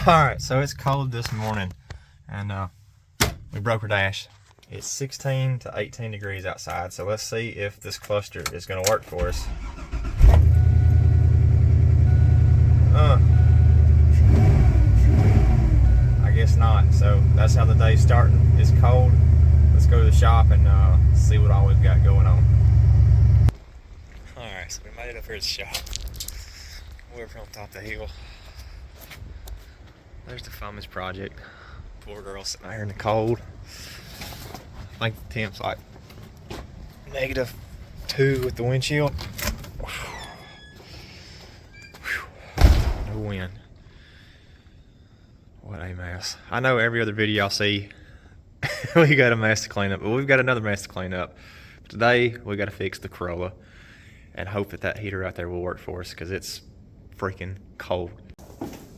Alright, so it's cold this morning and we broke our dash. It's 16 to 18 degrees outside, so let's see if this cluster is going to work for us. I guess not. So that's how the day's starting. It's cold. Let's go to the shop and see what all we've got going on. Alright, so we made it up here at the shop. We're up on top of the hill. There's the Foamage project. Poor girl sitting out here in the cold. I think the temp's like -2 with the wind chill. No wind. What a mess. I know every other video I see we got a mess to clean up, but we've got another mess to clean up. Today we got to fix the Corolla and hope that that heater out there will work for us because it's freaking cold.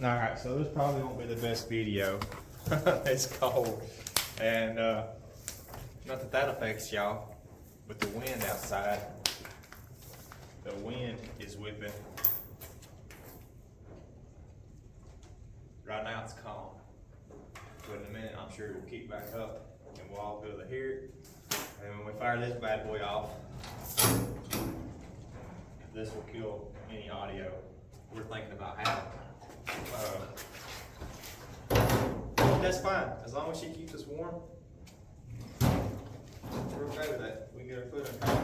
Alright, so this probably won't be the best video. It's cold. And not that affects y'all, but the wind outside, the wind is whipping. Right now it's calm, but in a minute I'm sure it will kick back up and we'll all be able to hear it. And when we fire this bad boy off, this will kill any audio. We're thinking about how. That's fine, as long as she keeps us warm. We're okay with that. We can get our foot in her.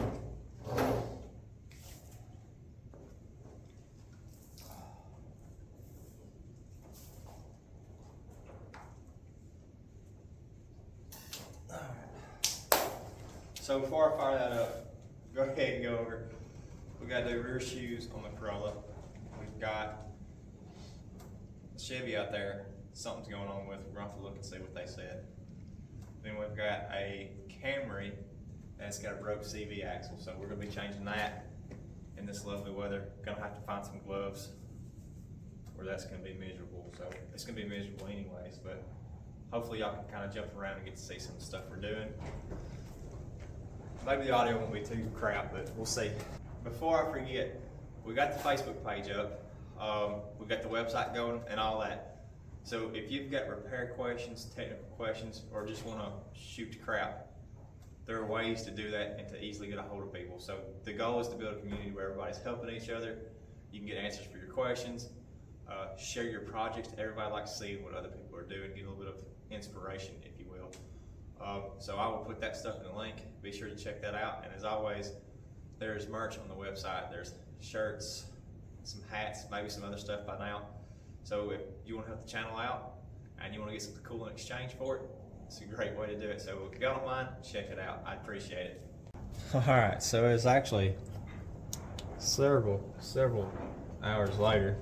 So before I fire that up, go ahead and go over. We got the rear shoes on the Corolla. We've got a Chevy out there. Something's going on with. We're going to have to look and see what they said. Then we've got a Camry that's got a broke CV axle, so we're going to be changing that in this lovely weather. Going to have to find some gloves, or that's going to be miserable. So it's going to be miserable anyways, but hopefully y'all can kind of jump around and get to see some of the stuff we're doing. Maybe the audio won't be too crap, but we'll see. Before I forget, we got the Facebook page up. We got the website going and all that. So if you've got repair questions, technical questions, or just want to shoot crap, there are ways to do that and to easily get a hold of people. So the goal is to build a community where everybody's helping each other. You can get answers for your questions, share your projects. Everybody likes to see what other people are doing, get a little bit of inspiration, if you will. So I will put that stuff in the link. Be sure to check that out. And as always, there's merch on the website. There's shirts, some hats, maybe some other stuff by now. So if you want to help the channel out and you want to get something cool in exchange for it, it's a great way to do it. So if you don't mind, check it out. I'd appreciate it. Alright, so it's actually several hours later.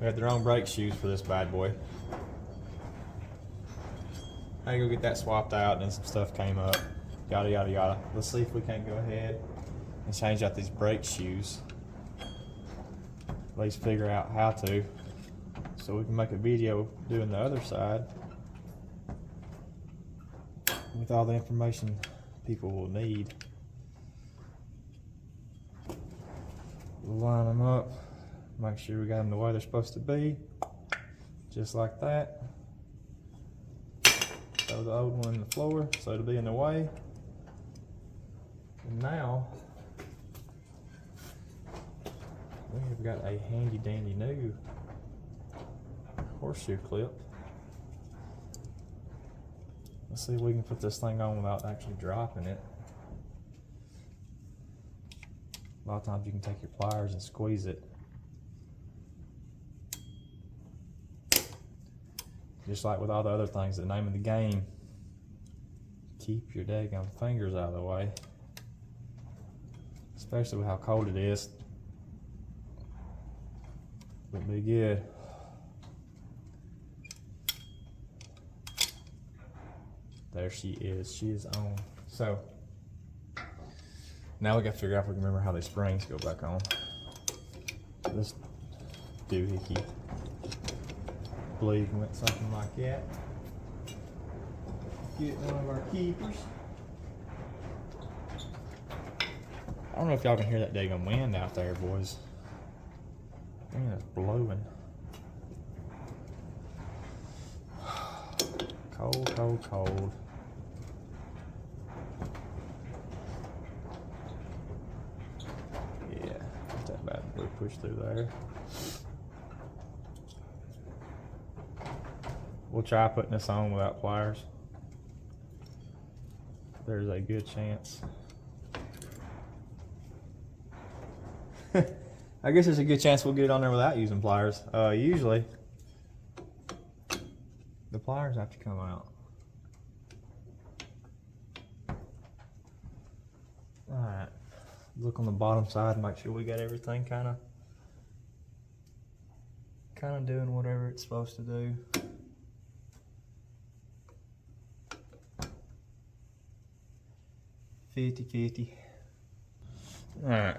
We had the wrong brake shoes for this bad boy. I had to go get that swapped out and then some stuff came up. Yada yada yada. Let's see if we can't go ahead and change out these brake shoes. At least figure out how to, so we can make a video doing the other side with all the information people will need. We'll line them up, make sure we got them the way they're supposed to be, just like that. Throw the old one in the floor so it'll be in the way. And now we have got a handy dandy new horseshoe clip. Let's see if we can put this thing on without actually dropping it. A lot of times you can take your pliers and squeeze it. Just like with all the other things, the name of the game, keep your daggone fingers out of the way. Especially with how cold it is. Would be good. There she is. She is on. So now we got to figure out if we can remember how these springs go back on. This doohickey believe went something like that. Get one of our keepers. I don't know if y'all can hear that daggone wind out there, boys. Man, it's blowing. Cold, cold, cold. Yeah, not that bad. We push through there. We'll try putting this on without pliers. There's a good chance. I guess there's a good chance we'll get it on there without using pliers. Usually, the pliers have to come out. Alright, look on the bottom side and make sure we got everything kind of doing whatever it's supposed to do. $50-50. Alright.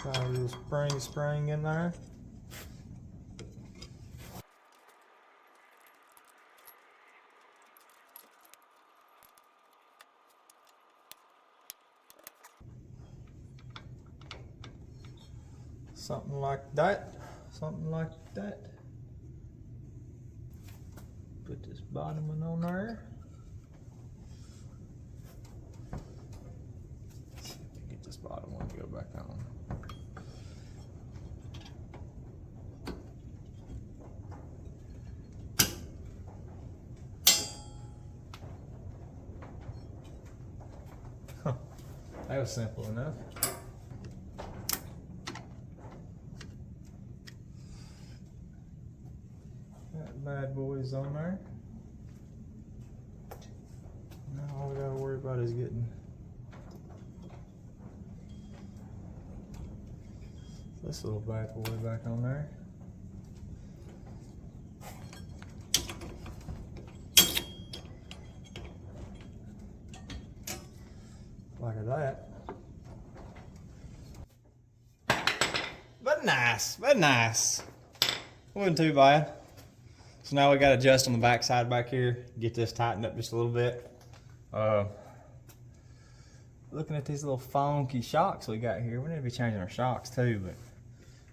Got a little spring in there. Something like that. Something like that. Put this bottom one on there. Let's see if we can get this bottom one to go back on. Huh. That was simple enough. That bad boy's on there. Now all we gotta worry about is getting this little bad boy back on there. Like that. But nice, but nice. Wasn't too bad. So now we got to adjust on the back side back here, get this tightened up just a little bit. Looking at these little funky shocks we got here, we need to be changing our shocks too, but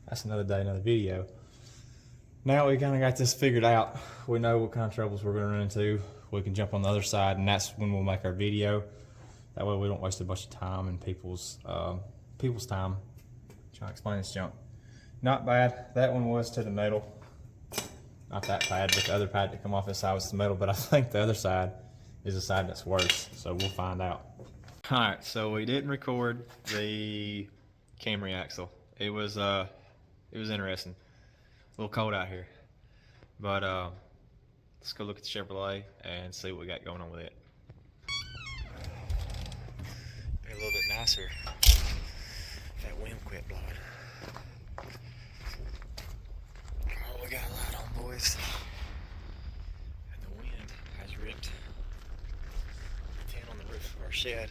that's another day, another video. Now we kind of got this figured out. We know what kind of troubles we're going to run into. We can jump on the other side, and that's when we'll make our video. That way we don't waste a bunch of time and people's time trying to explain this junk. Not bad. That one was to the metal. Not that pad, but the other pad that come off this side was the metal, but I think the other side is the side that's worse, so we'll find out. Alright, so we didn't record the Camry axle. It was interesting. A little cold out here. But let's go look at the Chevrolet and see what we got going on with it. Be a little bit nicer. That wind quit blowing. Oh, we got a light on, boys. And the wind has ripped the tin on the roof of our shed.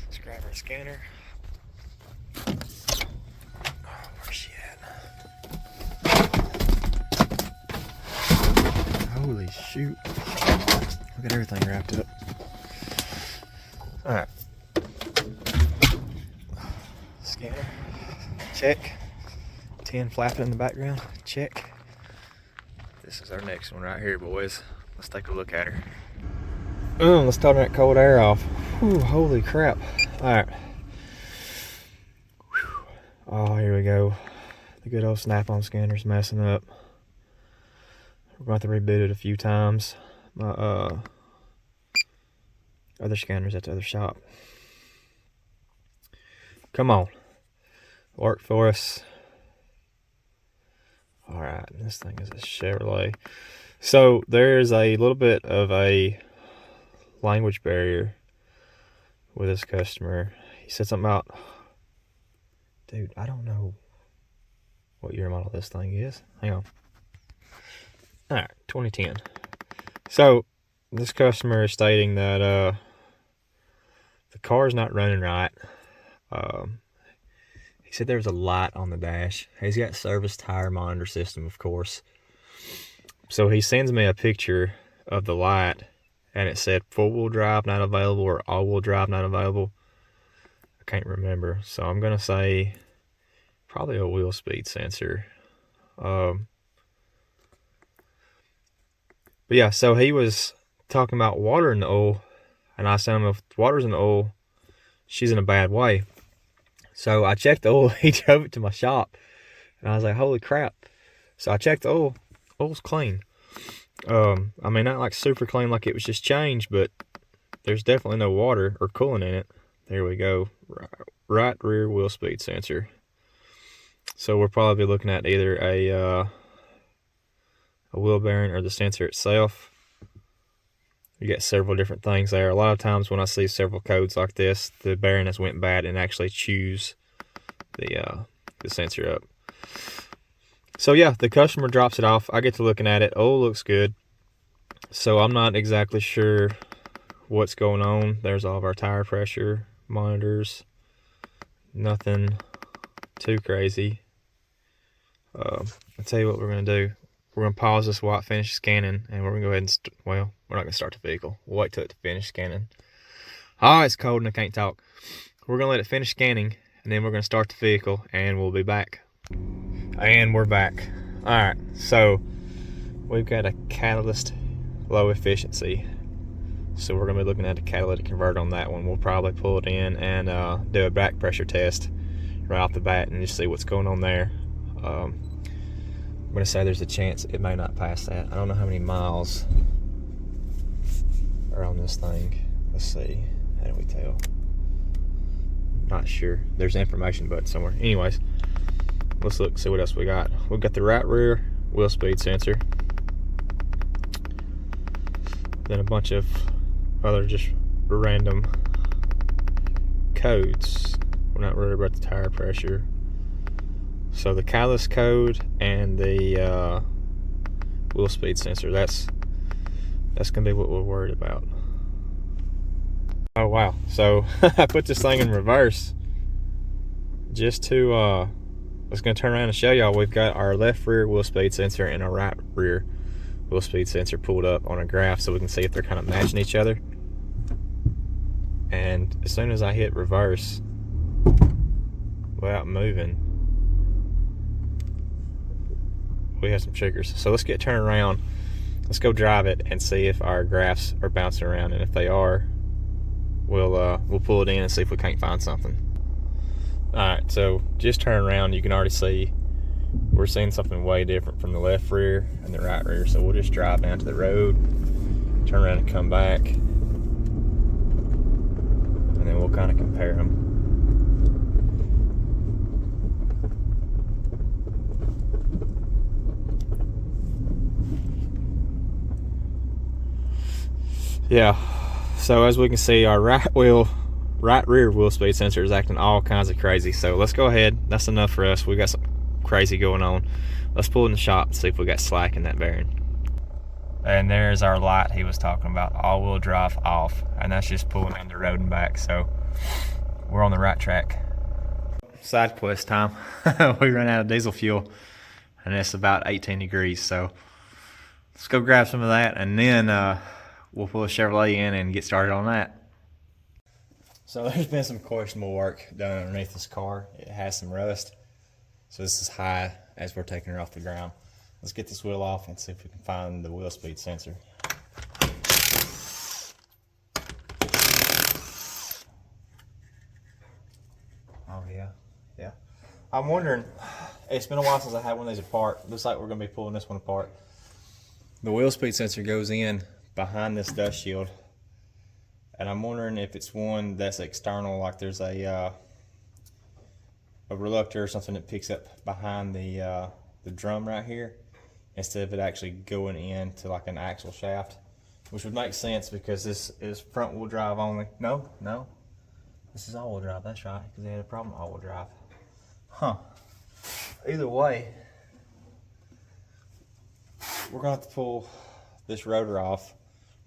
Let's grab our scanner. Oh, where's she at? Holy shoot. Look at everything wrapped up. Alright. Scanner. Check. Tin flapping in the background. Check. This is our next one right here, boys. Let's take a look at her. Let's turn that cold air off. Whew, holy crap. Alright. Oh, here we go. The good old snap-on scanner's messing up. We're about to reboot it a few times. My other scanner's at the other shop. Come on. Work for us. Alright, this thing is a Chevrolet. So there's a little bit of a language barrier with this customer. He said something about, dude, I don't know what year model this thing is. Hang on. Alright, 2010. So this customer is stating that the car's not running right. He said there was a light on the dash. He's got service tire monitor system, of course. So he sends me a picture of the light, and it said 4-wheel drive not available or all-wheel drive not available. I can't remember, so I'm gonna say probably a wheel speed sensor. But yeah, so he was talking about water in the oil, and I said, if water's in the oil, she's in a bad way. So I checked the oil. He drove it to my shop, and I was like, holy crap. So I checked the oil. Oil's clean. I mean, not like super clean, like it was just changed, but there's definitely no water or coolant in it. There we go. Right rear wheel speed sensor. So we'll probably be looking at either a wheel bearing or the sensor itself. You get several different things there. A lot of times when I see several codes like this, the bearing has went bad and actually chews the sensor up. So yeah, the customer drops it off. I get to looking at it. Oil looks good. So I'm not exactly sure what's going on. There's all of our tire pressure monitors. Nothing too crazy. I'll tell you what we're going to do. We're going to pause this while it finishes scanning, and we're going to go ahead and, well, we're not going to start the vehicle. We'll wait till it to finish scanning. Oh, it's cold and I can't talk. We're going to let it finish scanning, and then we're going to start the vehicle, and we'll be back. And we're back. Alright, so we've got a catalyst low efficiency. So we're going to be looking at a catalytic converter on that one. We'll probably pull it in and do a back pressure test right off the bat and just see what's going on there. I'm going to say there's a chance it may not pass that. I don't know how many miles are on this thing. Let's see. How do we tell? Not sure. There's an information button somewhere. Anyways, let's look, see what else we got. We've got the right rear wheel speed sensor. Then a bunch of other just random codes. We're not worried about the tire pressure. So the catalyst code and the wheel speed sensor, that's gonna be what we're worried about. Oh wow, so I put this thing in reverse just to I was gonna turn around and show y'all. We've got our left rear wheel speed sensor and our right rear wheel speed sensor pulled up on a graph so we can see if they're kind of matching each other. And as soon as I hit reverse without moving, we have some triggers. So let's get turned around. Let's go drive it and see if our graphs are bouncing around, and if they are, we'll pull it in and see if we can't find something. Alright, so just turn around. You can already see we're seeing something way different from the left rear and the right rear. So we'll just drive down to the road, turn around and come back, and then we'll kind of compare them. Yeah, so as we can see, our right rear wheel speed sensor is acting all kinds of crazy. So let's go ahead. That's enough for us. We got some crazy going on. Let's pull in the shop and see if we got slack in that bearing. And there's our light he was talking about, all-wheel drive off, and that's just pulling in the road and back. So we're on the right track. Side quest time. We ran out of diesel fuel, and it's about 18 degrees. So let's go grab some of that, and then we'll pull a Chevrolet in and get started on that. So there's been some questionable work done underneath this car. It has some rust. So this is high as we're taking her off the ground. Let's get this wheel off and see if we can find the wheel speed sensor. Oh yeah. I'm wondering, it's been a while since I had one of these apart. Looks like we're gonna be pulling this one apart. The wheel speed sensor goes in behind this dust shield, and I'm wondering if it's one that's external, like there's a reluctor or something that picks up behind the drum right here, instead of it actually going into like an axle shaft, which would make sense because this is front wheel drive only. No, this is all wheel drive. That's right, because they had a problem with all wheel drive. Huh. Either way, we're gonna have to pull this rotor off,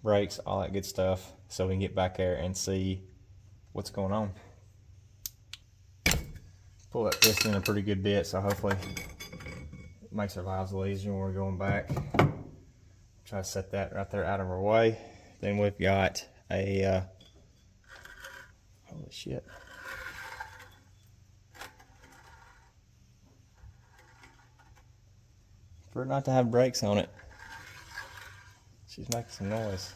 brakes, all that good stuff, so we can get back there and see what's going on. Pull that piston a pretty good bit, so hopefully it makes our lives a little easier when we're going back. Try to set that right there out of our way. Then we've got a, holy shit. For it not to have brakes on it. She's making some noise.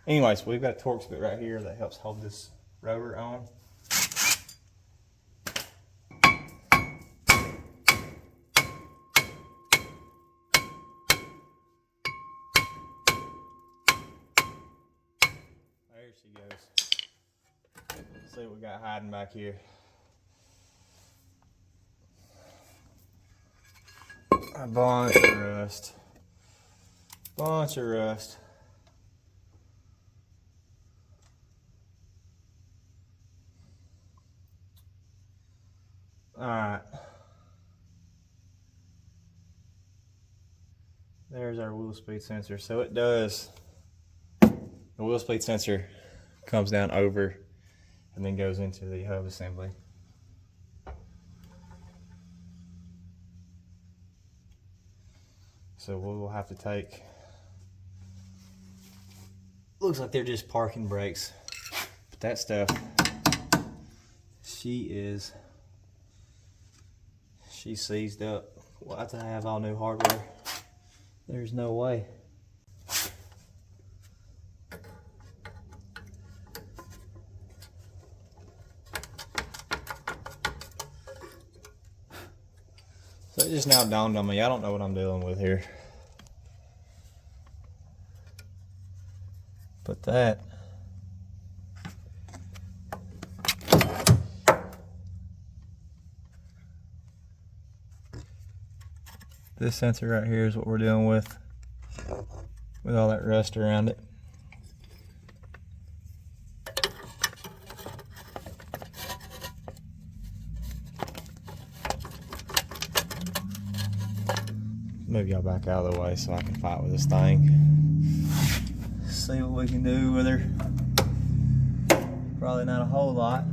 Anyways, we've got a Torx bit right here that helps hold this rotor on. There she goes. Let's see what we got hiding back here. A bunch of rust. Bunch of rust. Alright. There's our wheel speed sensor. So it does, the wheel speed sensor comes down over and then goes into the hub assembly. So we'll have to take, looks like they're just parking brakes. But that stuff, she's seized up. We'll have to have all new hardware. There's no way. So it just now dawned on me, I don't know what I'm dealing with here. But that, this sensor right here is what we're dealing with all that rust around it. Move y'all back out of the way so I can fight with this thing. See what we can do with her. Probably not a whole lot.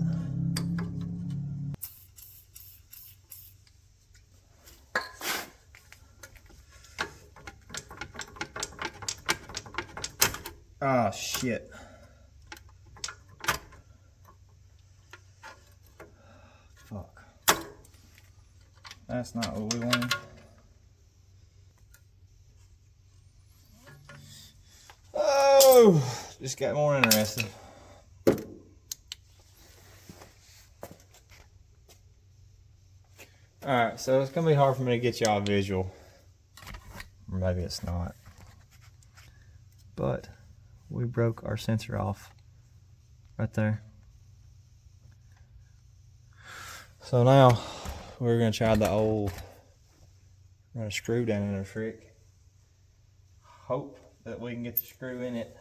Oh shit. Fuck. That's not what we wanted. Oh, just got more interested. Alright, so it's gonna be hard for me to get y'all a visual. Or maybe it's not. But we broke our sensor off right there. So now we're gonna try the old, run a screw down in our trick. Hope that we can get the screw in it.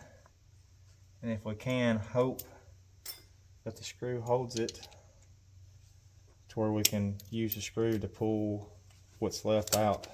And if we can, hope that the screw holds it to where we can use the screw to pull what's left out.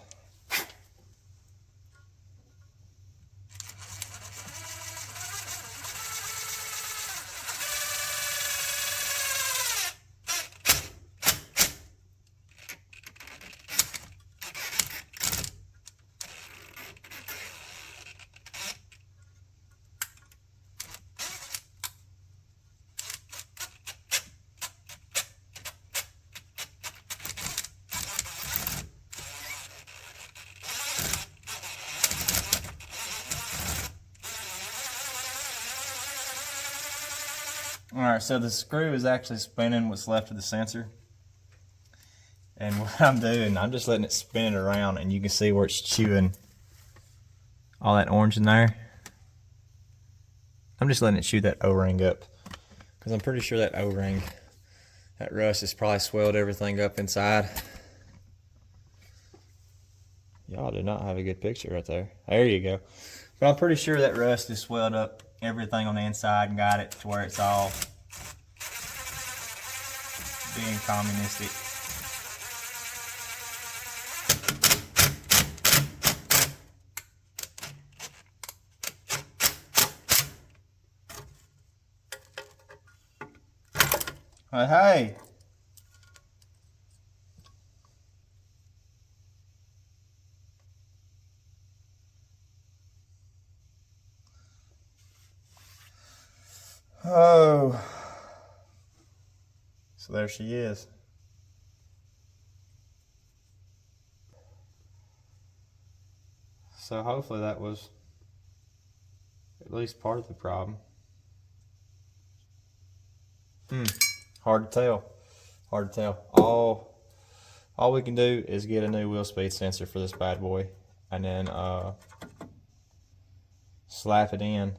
Alright, so the screw is actually spinning what's left of the sensor. And what I'm doing, I'm just letting it spin it around and you can see where it's chewing all that orange in there. I'm just letting it chew that O-ring up. Because I'm pretty sure that O-ring, that rust has probably swelled everything up inside. Y'all did not have a good picture right there. There you go. But I'm pretty sure that rust has swelled up everything on the inside and got it to where it's all being communistic. Hey! So there she is. So hopefully that was at least part of the problem. Hard to tell. Hard to tell. All we can do is get a new wheel speed sensor for this bad boy, and then slap it in,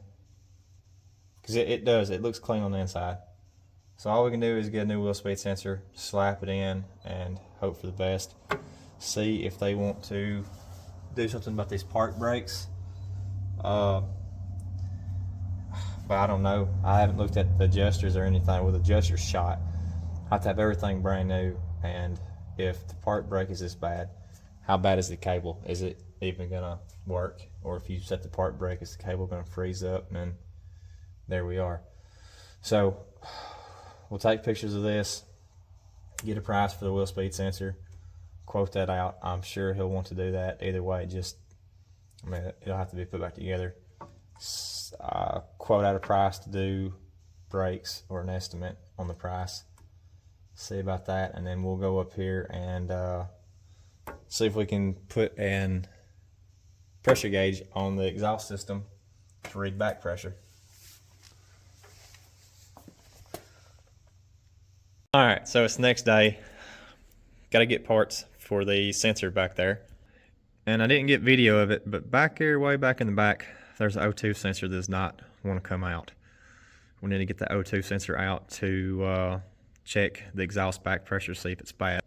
because it looks clean on the inside. So all we can do is get a new wheel speed sensor, slap it in, and hope for the best. See if they want to do something about these park brakes. But I don't know. I haven't looked at the adjusters or anything. With adjusters shot, I have to have everything brand new. And if the park brake is this bad, how bad is the cable? Is it even gonna work? Or if you set the park brake, is the cable gonna freeze up? And then there we are. So we'll take pictures of this, get a price for the wheel speed sensor, quote that out. I'm sure he'll want to do that. Either way, it'll have to be put back together. Quote out a price to do brakes, or an estimate on the price. See about that, and then we'll go up here and see if we can put an pressure gauge on the exhaust system to read back pressure. Alright, so it's the next day. Got to get parts for the sensor back there. And I didn't get video of it, but back here, way back in the back, there's an O2 sensor that does not want to come out. We need to get the O2 sensor out to check the exhaust back pressure, see if it's bad.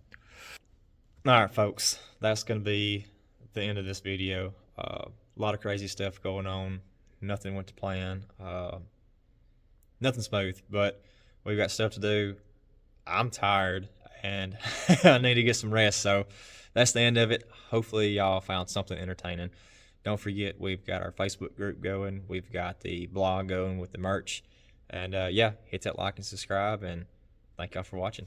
Alright folks, that's going to be the end of this video. A lot of crazy stuff going on. Nothing went to plan. Nothing smooth, but we've got stuff to do. I'm tired and I need to get some rest, so that's the end of it. Hopefully y'all found something entertaining. Don't forget, we've got our Facebook group going. We've got the blog going with the merch. And yeah, hit that like and subscribe, and thank y'all for watching.